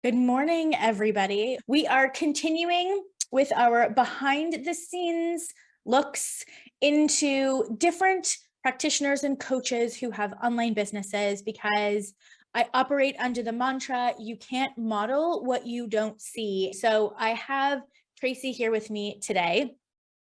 Good morning, everybody. We are continuing with our behind the scenes looks into different practitioners and coaches who have online businesses, because I operate under the mantra, you can't model what you don't see. So I have Tracy here with me today,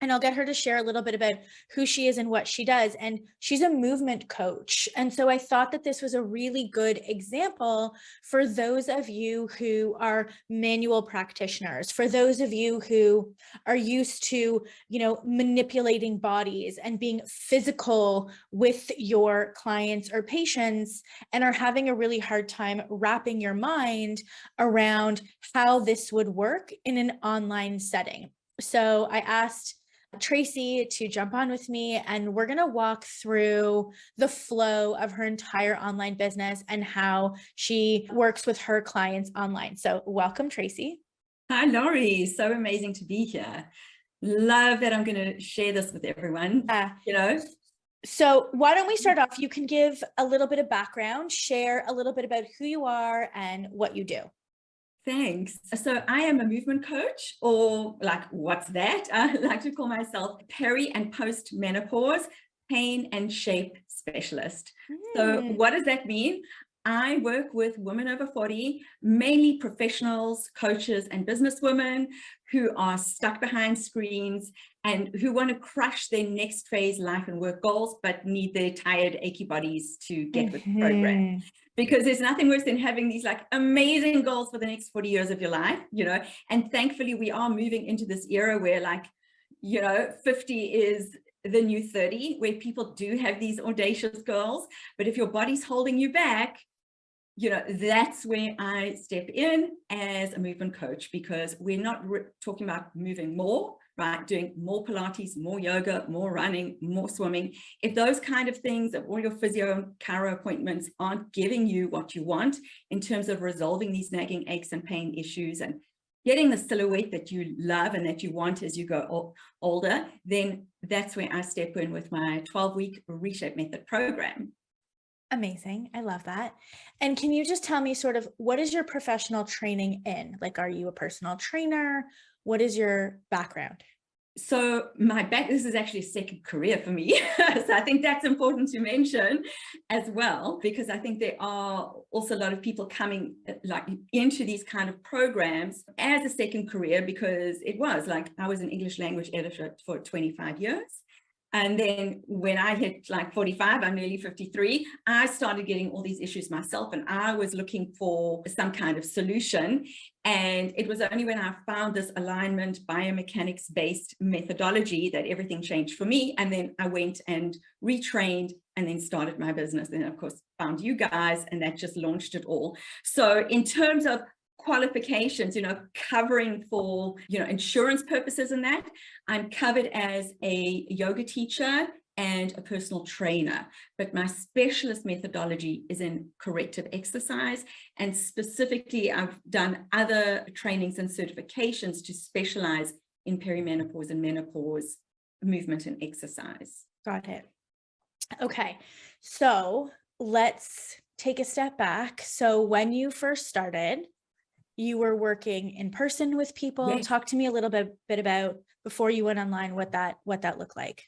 and I'll get her to share a little bit about who she is and what she does. And she's a movement coach. And so I thought that this was a really good example for those of you who are manual practitioners, for those of you who are used to, manipulating bodies and being physical with your clients or patients, and are having a really hard time wrapping your mind around how this would work in an online setting. So I asked Tracy to jump on with me, and we're going to walk through the flow of her entire online business and how she works with her clients online. So welcome, Tracy. Hi, Laurie. So amazing to be here. Love that I'm going to share this with everyone. So why don't we start off? You can give a little bit of background, share a little bit about who you are and what you do. Thanks. So I am a movement coach, or what's that? I like to call myself peri and post menopause pain and shape specialist. So what does that mean? I work with women over 40, mainly professionals, coaches, and businesswomen who are stuck behind screens and who want to crush their next phase life and work goals, but need their tired, achy bodies to get with the program. Because there's nothing worse than having these amazing goals for the next 40 years of your life, and thankfully we are moving into this era where 50 is the new 30, where people do have these audacious goals. But if your body's holding you back, that's where I step in as a movement coach, because we're not talking about moving more, right? Doing more Pilates, more yoga, more running, more swimming. If those kind of things, all your physio and chiro appointments aren't giving you what you want in terms of resolving these nagging aches and pain issues and getting the silhouette that you love and that you want as you go older, then that's where I step in with my 12-week Reshape Method program. Amazing. I love that. And can you just tell me sort of what is your professional training in? Are you a personal trainer? What is your background? So this is actually a second career for me. So I think that's important to mention as well, because I think there are also a lot of people coming into these kind of programs as a second career, because it was I was an English language editor for 25 years. And then when I hit 45, I'm nearly 53, I started getting all these issues myself, and I was looking for some kind of solution. And it was only when I found this alignment biomechanics-based methodology that everything changed for me. And then I went and retrained and then started my business. And of course, found you guys, and that just launched it all. So in terms of qualifications, covering for, insurance purposes and that, I'm covered as a yoga teacher and a personal trainer, but my specialist methodology is in corrective exercise. And specifically, I've done other trainings and certifications to specialize in perimenopause and menopause movement and exercise. Got it. Okay. So let's take a step back. So when you first started, you were working in person with people. Yes. Talk to me a little bit about, before you went online, what that looked like.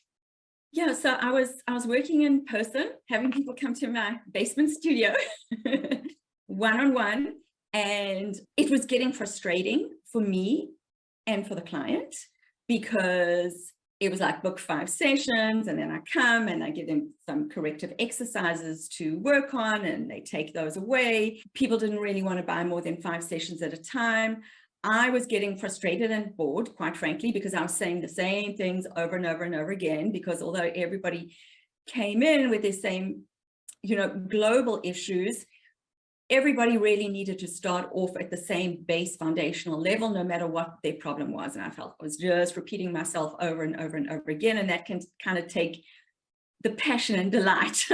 Yeah, so I was working in person, having people come to my basement studio one-on-one, and it was getting frustrating for me and for the client, because it was book 5 sessions, and then I come and I give them some corrective exercises to work on, and they take those away. People didn't really want to buy more than 5 sessions at a time. I was getting frustrated and bored, quite frankly, because I was saying the same things over and over and over again, because although everybody came in with the same, global issues, everybody really needed to start off at the same base foundational level, no matter what their problem was. And I felt I was just repeating myself over and over and over again. And that can kind of take the passion and delight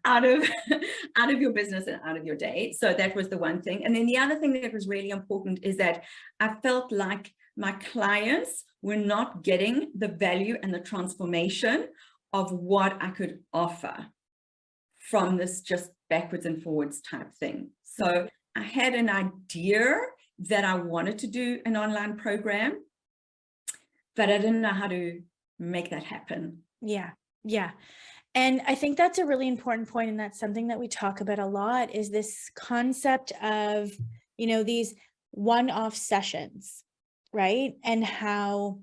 out of your business and out of your day. So that was the one thing. And then the other thing that was really important is that I felt like my clients were not getting the value and the transformation of what I could offer from this just backwards and forwards type thing. So had an idea that I wanted to do an online program, but I didn't know how to make that happen. Yeah. Yeah. And I think that's a really important point, and that's something that we talk about a lot, is this concept of, these one-off sessions, right? And how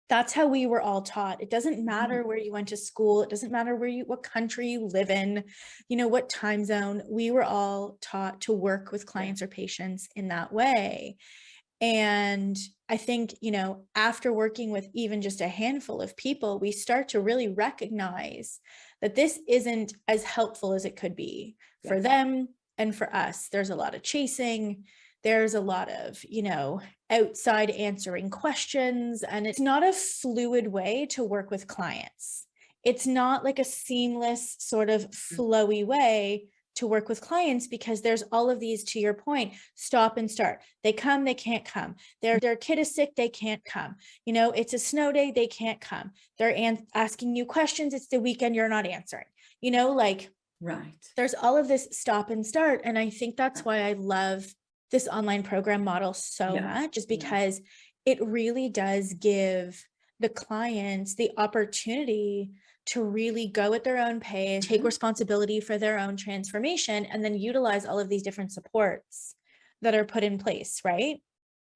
that's how we were all taught. It doesn't matter where you went to school. It doesn't matter what country you live in, what time zone. We were all taught to work with clients or patients in that way. And I think, after working with even just a handful of people, we start to really recognize that this isn't as helpful as it could be for them and for us. There's a lot of chasing. There's a lot of, outside answering questions, and it's not a fluid way to work with clients. It's not like a seamless sort of flowy way to work with clients, because there's all of these, to your point, stop and start. They come, they can't come. Their kid is sick, they can't come. It's a snow day, they can't come. They're asking you questions. It's the weekend, you're not answering. Right. There's all of this stop and start. And I think that's why I love this online program model so much, is because it really does give the clients the opportunity to really go at their own pace, take responsibility for their own transformation, and then utilize all of these different supports that are put in place, right?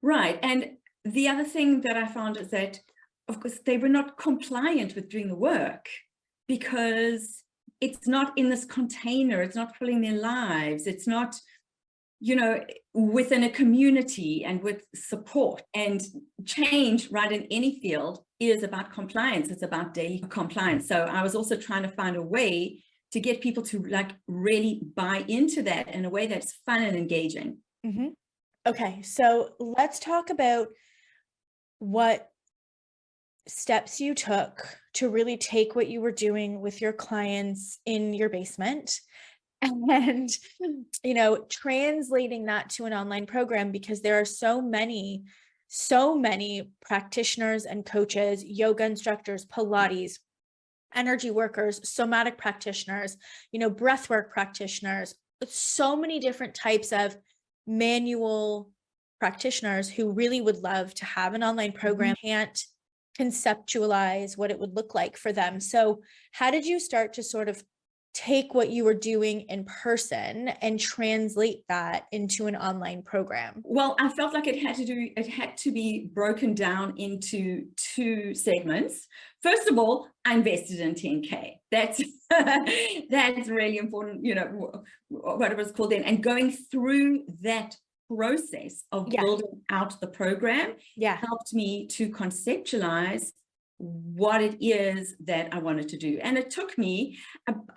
Right. And the other thing that I found is that, of course, they were not compliant with doing the work, because it's not in this container. It's not filling their lives. It's not, within a community and with support. And change, right, in any field is about compliance. It's about daily compliance. So I was also trying to find a way to get people to really buy into that in a way that's fun and engaging. Okay, so let's talk about what steps you took to really take what you were doing with your clients in your basement and, translating that to an online program, because there are so many practitioners and coaches, yoga instructors, Pilates, energy workers, somatic practitioners, breathwork practitioners, so many different types of manual practitioners who really would love to have an online program, can't conceptualize what it would look like for them. So how did you start to sort of take what you were doing in person and translate that into an online program? Well, I felt like it had to be broken down into two segments. First of all, I invested in 10K. That's really important, what it was called then. And going through that process of building out the program helped me to conceptualize what it is that I wanted to do. And it took me,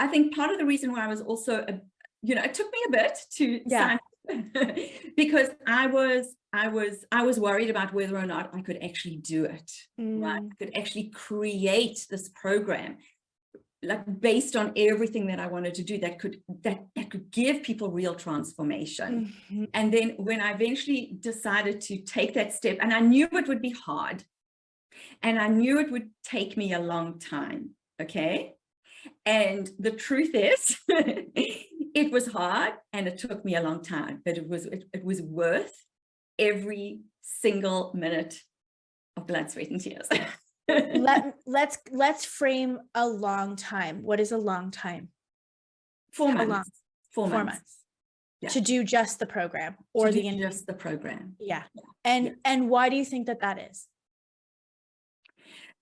I think part of the reason why I was also, it took me a bit to sign up, because I was worried about whether or not I could actually do it, right? I could actually create this program based on everything that I wanted to do that could give people real transformation. And then when I eventually decided to take that step, and I knew it would be hard, and I knew it would take me a long time, okay? And the truth is, it was hard and it took me a long time, but it was worth every single minute of blood, sweat, and tears. Let's frame a long time. What is a long time? 4 months. 4 months. 4 months. Yeah. To do just the program, or just the program. Yeah. And why do you think that is?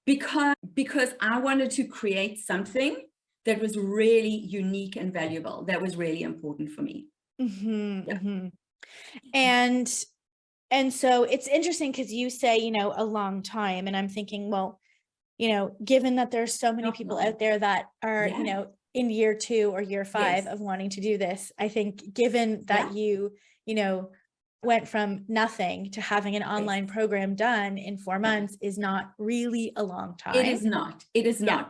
Because I wanted to create something that was really unique and valuable. That was really important for me. And so it's interesting, because you say, a long time, and I'm thinking, well, given that there's so many people out there that are, in year 2 or year 5 of wanting to do this, I think given that you went from nothing to having an online program done in 4 months is not really a long time. It is not.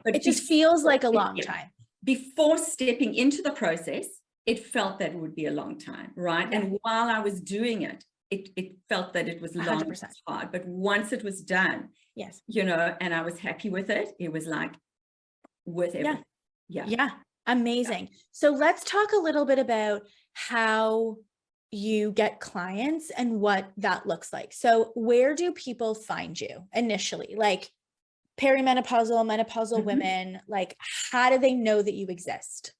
But it just feels like a long time. Before stepping into the process, it felt that it would be a long time, right? And while I was doing it, it felt that it was long, 100%. Hard. But once it was done, and I was happy with it, it was like worth everything. Yeah. Amazing. So let's talk a little bit about how you get clients and what that looks like. So where do people find you initially? Like perimenopausal, menopausal women, like how do they know that you exist?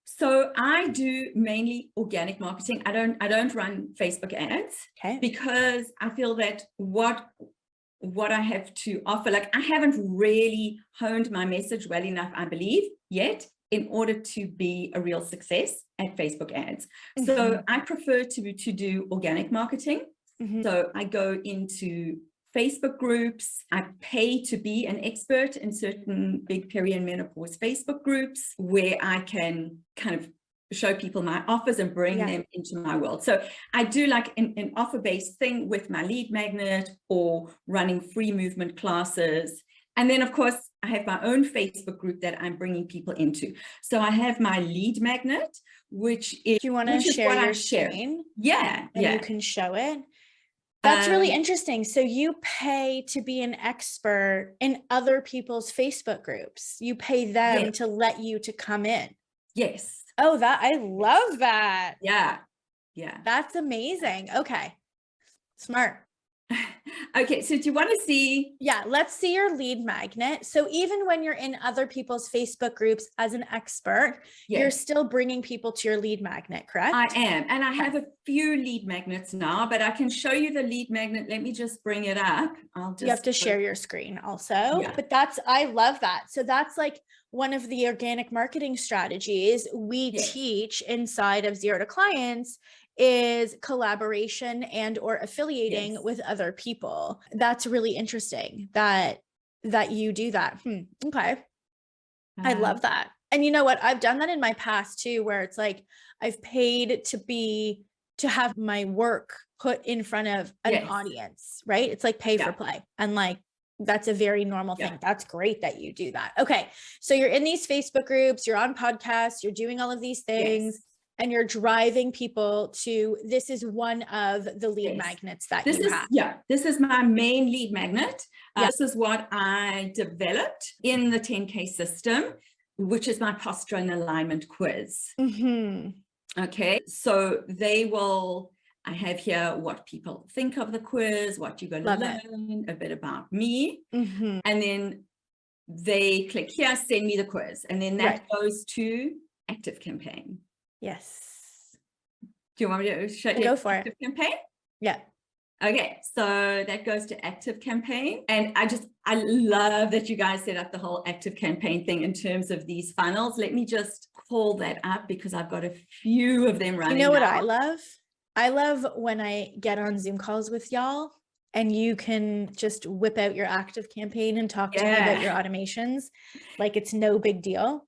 So I do mainly organic marketing. I don't run Facebook ads, Okay. because I feel that what I have to offer, like I haven't really honed my message well enough, I believe, yet, in order to be a real success at Facebook ads. So I prefer to do organic marketing. So I go into Facebook groups. I pay to be an expert in certain big peri and menopause Facebook groups where I can kind of show people my offers and bring them into my world. So I do like an offer-based thing with my lead magnet or running free movement classes. And then, of course, I have my own Facebook group that I'm bringing people into. So I have my lead magnet, which is— Do you want to share your screen? Yeah. And you can show it. That's really interesting. So you pay to be an expert in other people's Facebook groups. You pay them to let you to come in. Yes. Oh, I love that. Yeah. That's amazing. Okay. Smart. Okay, so do you want to see? Yeah, let's see your lead magnet. So even when you're in other people's Facebook groups as an expert, you're still bringing people to your lead magnet, correct? I am. And I have a few lead magnets now, but I can show you the lead magnet. Let me just bring it up. You have to share your screen also. But I love that. So that's like one of the organic marketing strategies we teach inside of Zero to Clients is collaboration and or affiliating with other people. That's really interesting that you do that. Okay. I love that. And you know what? I've done that in my past too, where it's like I've paid to have my work put in front of an audience, right? It's like pay for play. And like, that's a very normal thing. That's great that you do that. Okay. So you're in these Facebook groups, you're on podcasts, you're doing all of these things. And you're driving people to— this is one of the lead magnets that you have. This is my main lead magnet. This is what I developed in the 10K system, which is my posture and alignment quiz. Okay, so I have here what people think of the quiz, what you're going to learn, a bit about me. And then they click here, send me the quiz. And then that goes to Active Campaign. Yes. Do you want me to show you Active Campaign? Yeah. Okay, so that goes to Active Campaign. And I love that you guys set up the whole Active Campaign thing in terms of these funnels. Let me just call that up because I've got a few of them running. You know what I love? I love when I get on Zoom calls with y'all and you can just whip out your Active Campaign and talk to me about your automations. Like it's no big deal.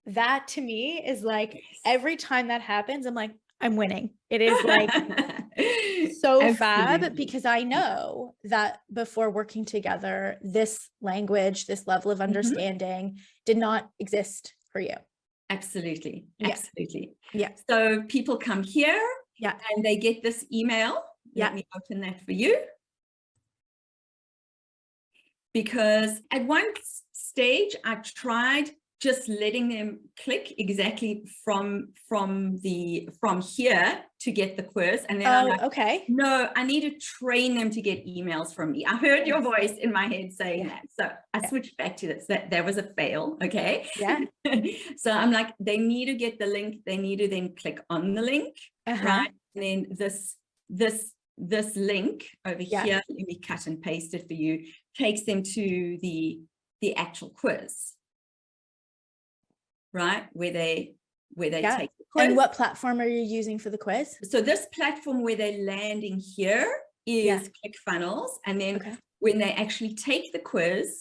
That to me is like every time that happens, I'm like, I'm winning. It is like so fab because I know that before working together, this language, this level of understanding did not exist for you. Absolutely. Yeah. So people come here and they get this email. Let me open that for you. Because at one stage I tried just letting them click exactly from here to get the quiz. And then I'm like, no, I need to train them to get emails from me. I heard your voice in my head saying that. So I switched back to this. That was a fail. Okay. Yeah. So I'm like, they need to get the link. They need to then click on the link. Right. And then this link over here, let me cut and paste it for you, takes them to the actual quiz. Right, where they take the quiz. And what platform are you using for the quiz? So this platform where they're landing here is ClickFunnels. And then when they actually take the quiz,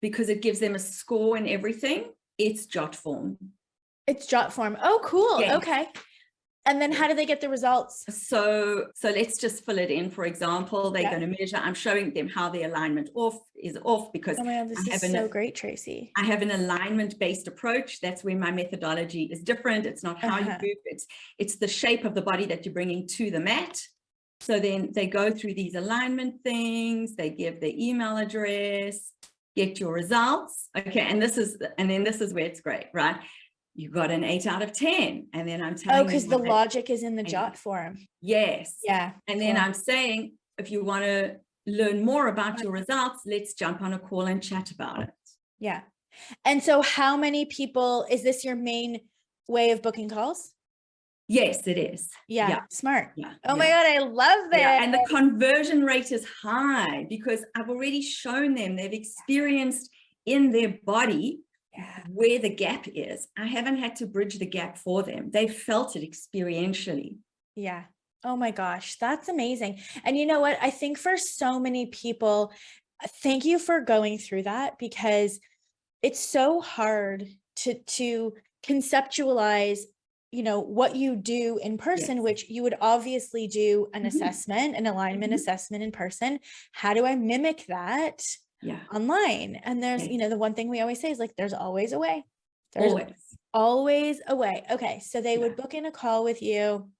because it gives them a score and everything, it's JotForm. It's JotForm. Oh, cool. Yes. Okay. And then how do they get the results? So let's just fill it in. For example, they're going to measure. I'm showing them how the alignment is off because this is so great, Tracy. I have an alignment-based approach. That's where my methodology is different. It's not how you move. It's the shape of the body that you're bringing to the mat. So then they go through these alignment things. They give their email address, get your results. Okay, and this is where it's great, right? you got an 8 out of 10. And then I'm Oh, telling because you the what logic is in the jot form. yes. Yeah. And then I'm saying, if you want to learn more about your results, let's jump on a call and chat about it. Yeah. And so how many people, is this your main way of booking calls? Yes, it is. Yeah. Smart. Yeah. Oh my God, I love that. Yeah. And the conversion rate is high because I've already shown them, they've experienced in their body where the gap is. I haven't had to bridge the gap for them. They felt it experientially. Yeah. Oh my gosh, that's amazing. And you know what? I think for so many people, thank you for going through that, because it's so hard to conceptualize, you know, what you do in person, which you would obviously do an assessment, an alignment assessment in person. How do I mimic that online? And there's, you know, the one thing we always say is like, there's always a way. There's always a way. Okay. So they would book in a call with you.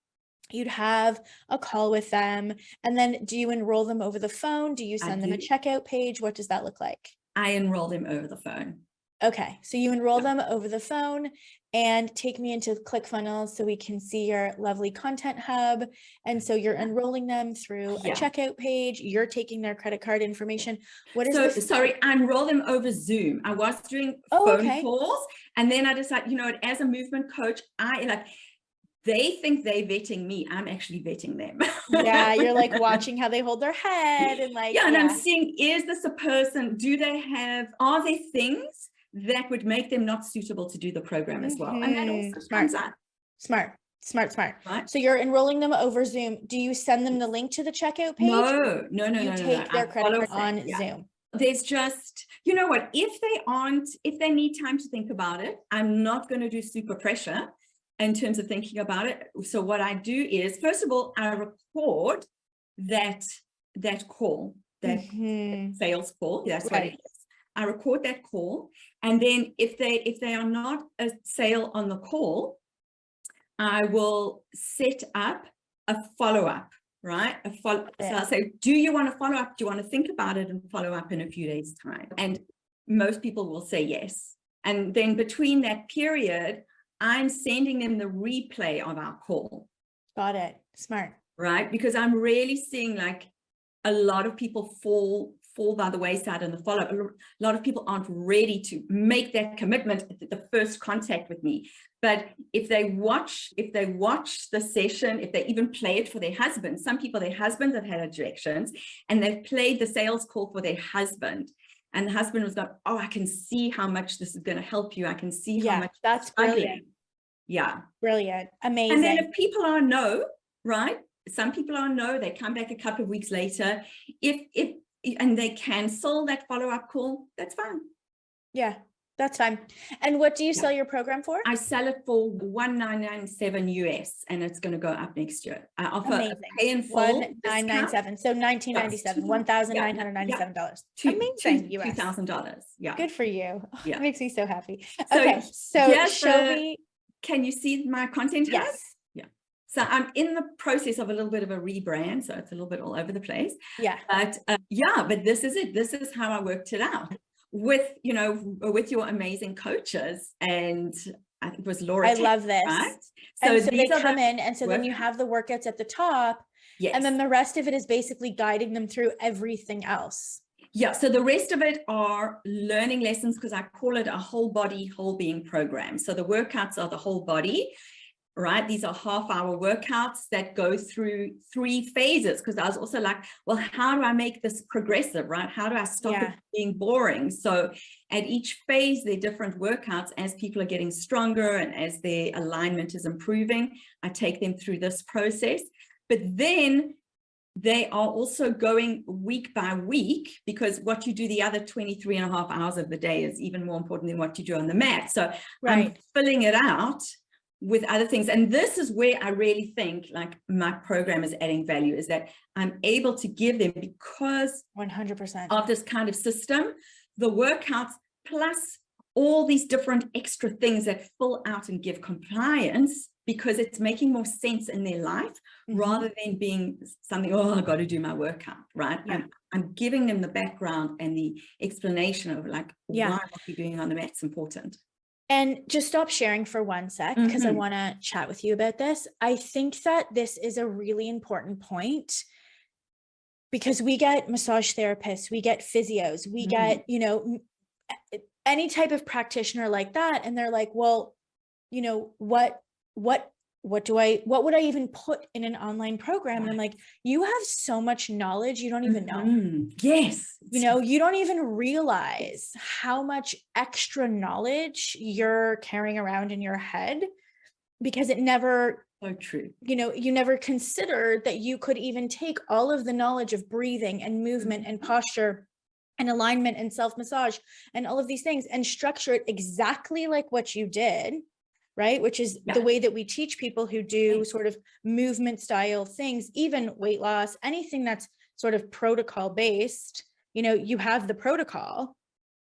You'd have a call with them. And then do you enroll them over the phone? Do you send them a checkout page? What does that look like? I enroll them over the phone. Okay. So you enroll them over the phone, and take me into ClickFunnels so we can see your lovely content hub. And so you're enrolling them through a checkout page. You're taking their credit card information. What is this? Sorry, I enroll them over Zoom. I was doing phone calls, and then I decided, you know, as a movement coach, they think they're vetting me. I'm actually vetting them. Yeah, you're like watching how they hold their head and like, and I'm seeing, is this a person? Are there things that would make them not suitable to do the program as well? And that also comes up. Smart. Right. So you're enrolling them over Zoom. Do you send them the link to the checkout page? No. You take their credit card on Zoom. There's just, you know what, if they need time to think about it, I'm not going to do super pressure in terms of thinking about it. So what I do is, first of all, I record that call, that sales call. That's what it is. I record that call. And then if they are not a sale on the call, I will set up a follow-up, right? So I'll say, do you want to follow up? Do you want to think about it and follow up in a few days' time? And most people will say yes. And then between that period, I'm sending them the replay of our call. Got it. Smart. Right? Because I'm really seeing like a lot of people fall by the wayside in the follow-up. A lot of people aren't ready to make that commitment at the first contact with me. But if they watch the session, if they even play it for their husband, some people, their husbands have had objections, and they've played the sales call for their husband. And the husband was like, oh, I can see how much this is going to help you. I can see how much. That's brilliant. Yeah. Brilliant. Amazing. And then if people are no, right? Some people are no, they come back a couple of weeks later. And they cancel that follow-up call, that's fine. Yeah, that's fine. And what do you sell your program for? I sell it for $1,997 US, and it's going to go up next year. I offer pay in full. $1,997. So $1,997, $1,997. Amazing. $2,000. Yeah. Good for you. Yeah. It makes me so happy. Okay. So show me. Can you see my content? Yes. So I'm in the process of a little bit of a rebrand. So it's a little bit all over the place. Yeah. But this is it. This is how I worked it out with your amazing coaches. And I think it was Laura. I love this. Right? So they come in, and so then you have the workouts at the top. Yes. And then the rest of it is basically guiding them through everything else. Yeah. So the rest of it are learning lessons, because I call it a whole body, whole being program. So the workouts are the whole body. Right? These are half-hour workouts that go through 3 phases, because I was also like, well, how do I make this progressive, right? How do I stop it being boring? So at each phase, there are different workouts as people are getting stronger and as their alignment is improving. I take them through this process, but then they are also going week by week, because what you do the other 23 and a half hours of the day is even more important than what you do on the mat. So I'm filling it out with other things. And this is where I really think like my program is adding value, is that I'm able to give them, because 100% of this kind of system, the workouts plus all these different extra things that fill out and give compliance, because it's making more sense in their life rather than being something, oh, I've got to do my workout, right? Yeah. I'm giving them the background and the explanation of like why what you're doing on the mat's important. And just stop sharing for one sec, because I want to chat with you about this. I think that this is a really important point, because we get massage therapists, we get physios, we get, you know, any type of practitioner like that. And they're like, well, you know, what would I even put in an online program? And I'm like, you have so much knowledge, you don't even know. Yes. You know, you don't even realize how much extra knowledge you're carrying around in your head, because it never, so true. You know, you never considered that you could even take all of the knowledge of breathing and movement and posture and alignment and self-massage and all of these things and structure it exactly like what you did, right? Which is the way that we teach people who do sort of movement style things, even weight loss, anything that's sort of protocol based. You know, you have the protocol,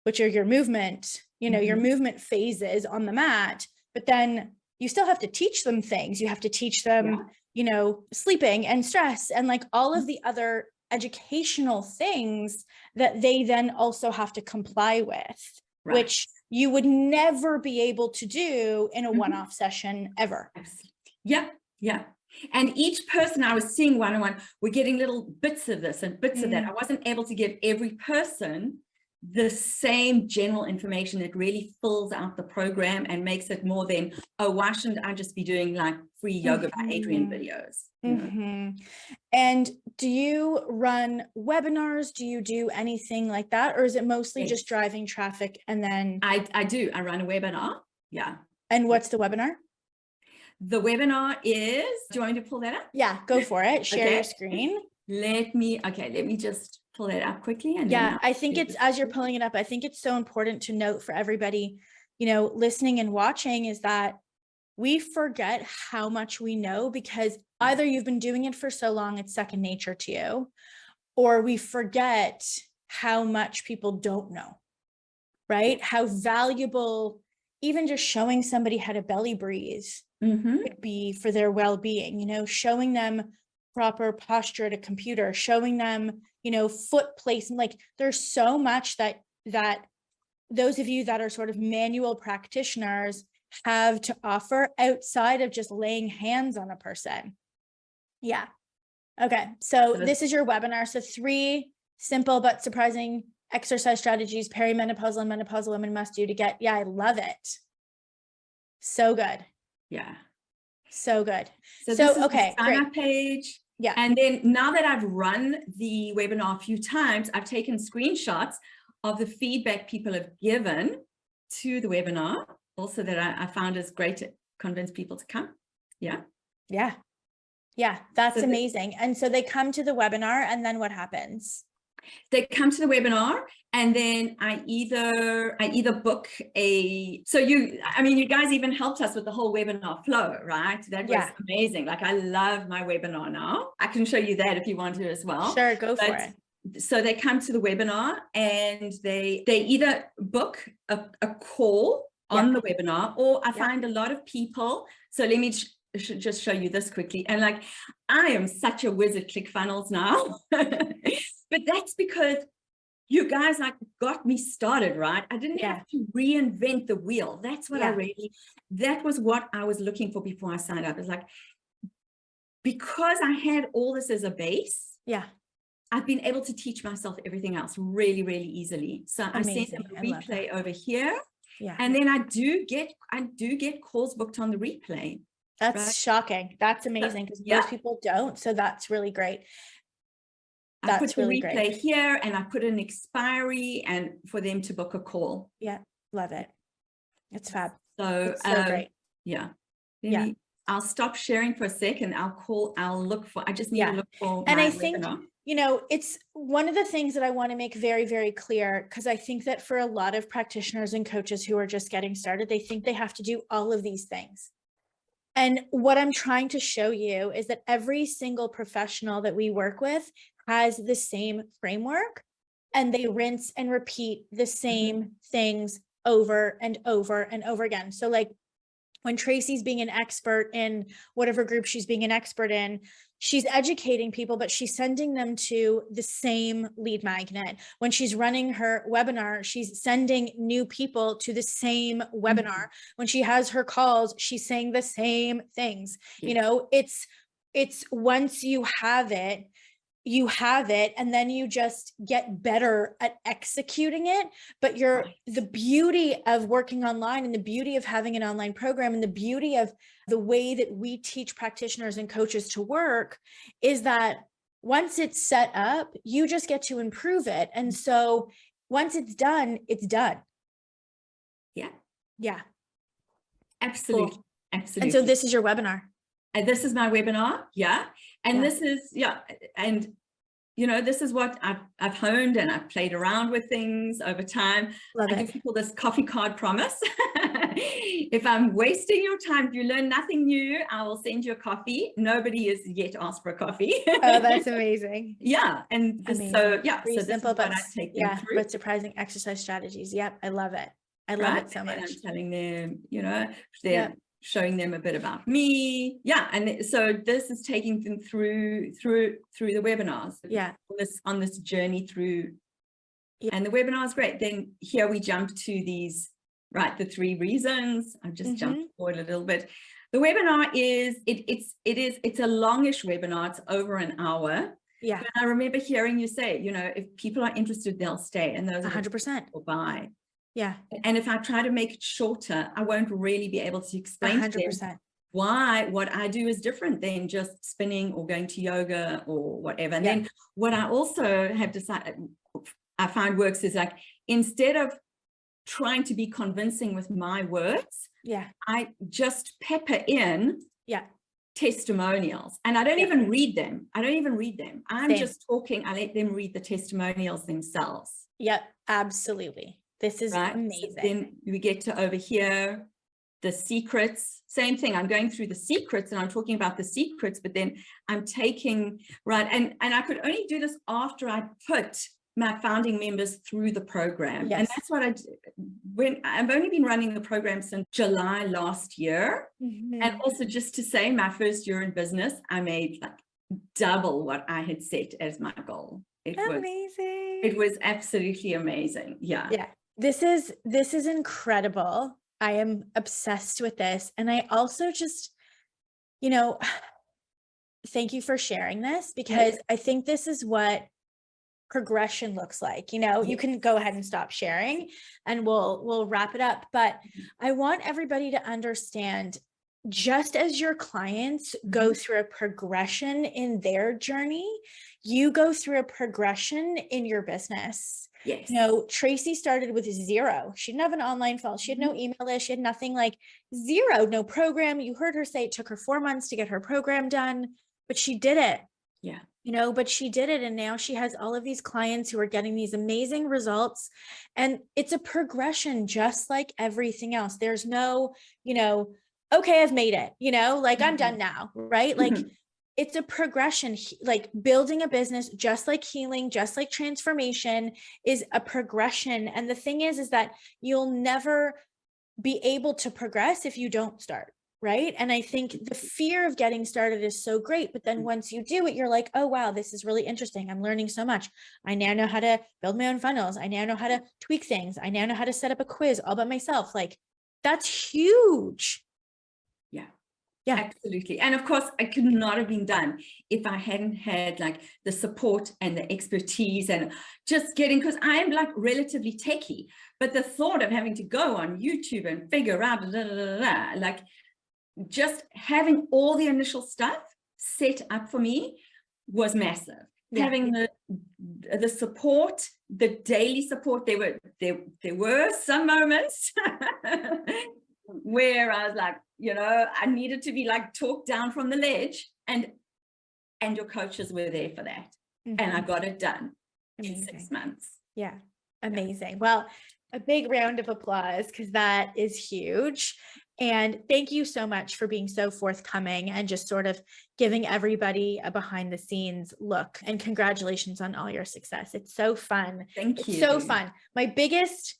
which are your movement, you know, your movement phases on the mat, but then you still have to teach them things. You have to teach them, you know, sleeping and stress and like all of the other educational things that they then also have to comply with, which you would never be able to do in a one-off session ever. Yeah. And each person I was seeing one-on-one, we're getting little bits of this and bits of that. I wasn't able to give every person the same general information that really fills out the program and makes it more than, oh, why shouldn't I just be doing like free yoga by Adrienne videos? And do you run webinars? Do you do anything like that? Or is it mostly just driving traffic? And then I do. I run a webinar. Yeah. And what's the webinar? The webinar is, do you want me to pull that up? Yeah, go for it. Share your screen. Let me just pull that up quickly. And I think it's, as you're pulling it up, I think it's so important to note for everybody, you know, listening and watching, is that we forget how much we know, because either you've been doing it for so long, it's second nature to you, or we forget how much people don't know, right? How valuable even just showing somebody how to belly breathe could be for their well-being, you know, showing them proper posture at a computer, showing them, you know, foot placement. Like there's so much that those of you that are sort of manual practitioners have to offer outside of just laying hands on a person. Yeah. Okay. So this is your webinar. So 3 simple but surprising exercise strategies perimenopausal and menopausal women must do to get, I love it. So good. Yeah. So good. So this is the sign up page. Yeah. And then now that I've run the webinar a few times, I've taken screenshots of the feedback people have given to the webinar. Also that I found is great to convince people to come. Yeah. That's amazing. And so they come to the webinar, and then what happens? They come to the webinar, and then I either book you guys even helped us with the whole webinar flow, right? That was amazing. Like I love my webinar now. I can show you that if you want to as well. Sure, go for it. So they come to the webinar and they either book a call on the webinar, or I find a lot of people. So let me just show you this quickly. And like, I am such a whiz at ClickFunnels now, but that's because you guys like got me started, right? I didn't have to reinvent the wheel. That's what that was what I was looking for before I signed up. It's like, because I had all this as a base. I've been able to teach myself everything else really, really easily. So I sent them a replay over here. And then I do get calls booked on the replay. That's shocking. That's amazing, because most people don't. So that's really great. I put the replay here, and I put an expiry and for them to book a call. Yeah, love it. It's fab. So, it's so great. I'll stop sharing for a second. I just need to look for and I think webinar. You know, it's one of the things that I want to make very, very clear, because I think that for a lot of practitioners and coaches who are just getting started, they think they have to do all of these things. And what I'm trying to show you is that every single professional that we work with has the same framework, and they rinse and repeat the same things over and over and over again. So like, when Tracy's being an expert in whatever group she's being an expert in, she's educating people, but she's sending them to the same lead magnet. When she's running her webinar, she's sending new people to the same webinar. When she has her calls, she's saying the same things. Yes. You know, it's once you have it, and then you just get better at executing it. But the beauty of working online, and the beauty of having an online program, and the beauty of the way that we teach practitioners and coaches to work is that once it's set up, you just get to improve it. And so once it's done, it's done. Yeah. Yeah. Absolutely. Cool. Absolutely. And so this is your webinar. And this is my webinar. Yeah. And this is, and you know, this is what I've honed, and I've played around with things over time. Love I it. give people this coffee card promise. If I'm wasting your time, if you learn nothing new, I will send you a coffee. Nobody has yet asked for a coffee. Oh, that's amazing. Yeah. And so, yeah, Pretty so simple, this is but what I take them through. but surprising exercise strategies. Yep. I love it. I love it so much. And I'm telling them, you know, they're showing them a bit about me. Yeah. And so this is taking them through the webinars. Yeah. On this journey through. Yeah. And the webinar is great. Then here we jump to these, the 3 reasons. I've just jumped forward a little bit. The webinar is, it's a longish webinar. It's over an hour. Yeah. But I remember hearing you say, you know, if people are interested, they'll stay. And those 100% will buy. Yeah. And if I try to make it shorter, I won't really be able to explain 100%. To them why what I do is different than just spinning or going to yoga or whatever. And then what I also have decided, I find works is like, instead of trying to be convincing with my words, I just pepper in testimonials, and I don't even read them. I'm just talking. I let them read the testimonials themselves. Yep, absolutely. This is amazing. So then we get to over here, the secrets, same thing. I'm going through the secrets and I'm talking about the secrets, but then I'm taking, and I could only do this after I put my founding members through the program. Yes. And that's what I did. I've only been running the program since July last year. And also just to say, my first year in business, I made like double what I had set as my goal. It was absolutely amazing. Yeah. Yeah. This is incredible. I am obsessed with this. And I also just, you know, thank you for sharing this, because I think this is what progression looks like. You know, you can go ahead and stop sharing and we'll wrap it up. But I want everybody to understand, just as your clients go through a progression in their journey, you go through a progression in your business. Yes. You know, Tracy started with 0. She didn't have an online funnel. She had no email list. She had nothing, like 0, no program. You heard her say it took her 4 months to get her program done, but she did it. Yeah. You know, but she did it. And now she has all of these clients who are getting these amazing results. And it's a progression, just like everything else. There's no, you know, okay, I've made it, you know, like I'm done now, right? Like it's a progression, like building a business, just like healing, just like transformation is a progression. And the thing is that you'll never be able to progress if you don't start. Right. And I think the fear of getting started is so great. But then once you do it, you're like, oh, wow, this is really interesting. I'm learning so much. I now know how to build my own funnels. I now know how to tweak things. I now know how to set up a quiz all by myself. Like, that's huge. Yeah, absolutely. And of course, I could not have been done if I hadn't had like the support and the expertise and just getting, because I am like relatively techie, but the thought of having to go on YouTube and figure out, like just having all the initial stuff set up for me was massive. Yeah. Having the support, the daily support, there were some moments where I was like, you know, I needed to be like talked down from the ledge, and your coaches were there for that. And I got it done in 6 months. Yeah. Amazing. Yeah. Well, a big round of applause, because that is huge. And thank you so much for being so forthcoming and just sort of giving everybody a behind the scenes look, and congratulations on all your success. It's so fun. Thank you. It's so fun. My biggest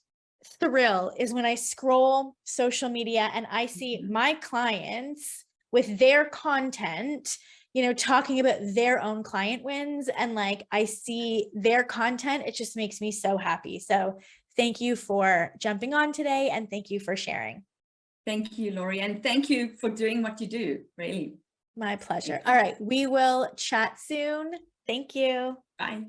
thrill is when I scroll social media and I see my clients with their content, talking about their own client wins, and like I see their content, it just makes me so happy. So thank you for jumping on today, and thank you for sharing. Thank you, Lori, and thank you for doing what you do, really. My pleasure. All right, we will chat soon. Thank you. Bye.